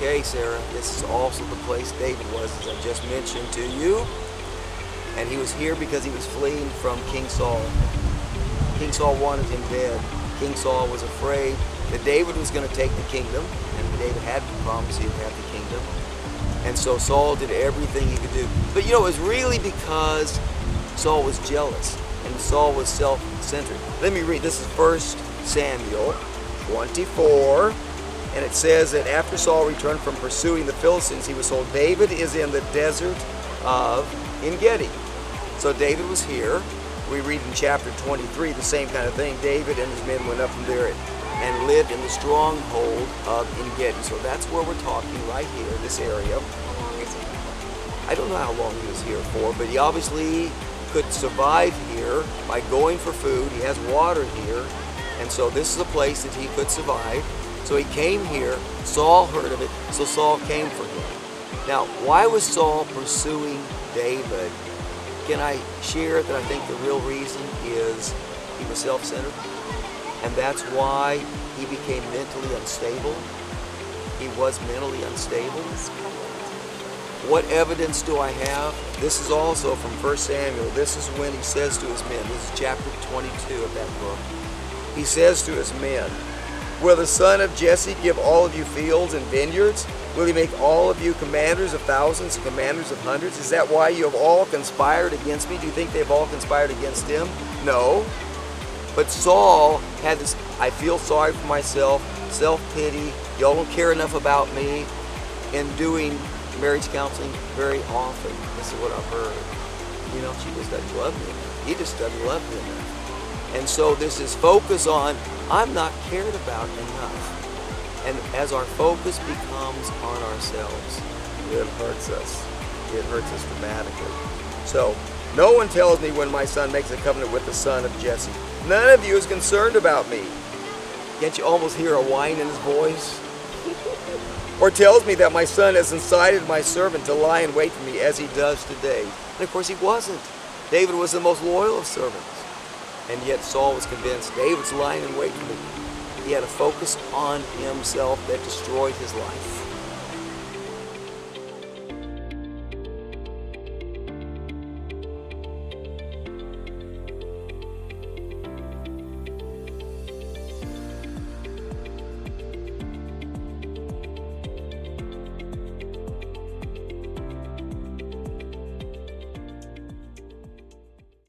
Okay, Sarah, this is also the place David was, as I just mentioned to you. And he was here because he was fleeing from King Saul. King Saul wanted him dead. King Saul was afraid that David was going to take the kingdom, and David had to promise he would have the kingdom. And so Saul did everything he could do. But you know, it was really because Saul was jealous, and Saul was self-centered. Let me read. This is 1 Samuel 24. And it says that after Saul returned from pursuing the Philistines, he was told, David is in the desert of Ein Gedi. So David was here. We read in chapter 23 the same kind of thing. David and his men went up from there and lived in the stronghold of En Gedi. So that's where we're talking, right here, this area. How long is he? I don't know how long he was here for, but he obviously could survive here by going for food. He has water here, and so this is a place that he could survive. So he came here, Saul heard of it, so Saul came for him. Now, why was Saul pursuing David? Can I share that I think the real reason is he was self-centered? And that's why he became mentally unstable. He was mentally unstable. What evidence do I have? This is also from 1 Samuel. This is when he says to his men, this is chapter 22 of that book. He says to his men, will the son of Jesse give all of you fields and vineyards? Will he make all of you commanders of thousands and commanders of hundreds? Is that why you have all conspired against me? Do you think they've all conspired against him? No. But Saul had this, I feel sorry for myself, self-pity, y'all don't care enough about me, and doing marriage counseling very often. This is what I've heard. You know, she just doesn't love me enough. He just doesn't love me enough. And so this is focus on, I'm not cared about enough. And as our focus becomes on ourselves, it hurts us. It hurts us dramatically. So, no one tells me when my son makes a covenant with the son of Jesse. None of you is concerned about me. Can't you almost hear a whine in his voice? Or tells me that my son has incited my servant to lie in wait for me as he does today. And of course he wasn't. David was the most loyal of servants. And yet Saul was convinced David's lying in wait for me. He had a focus on himself that destroyed his life.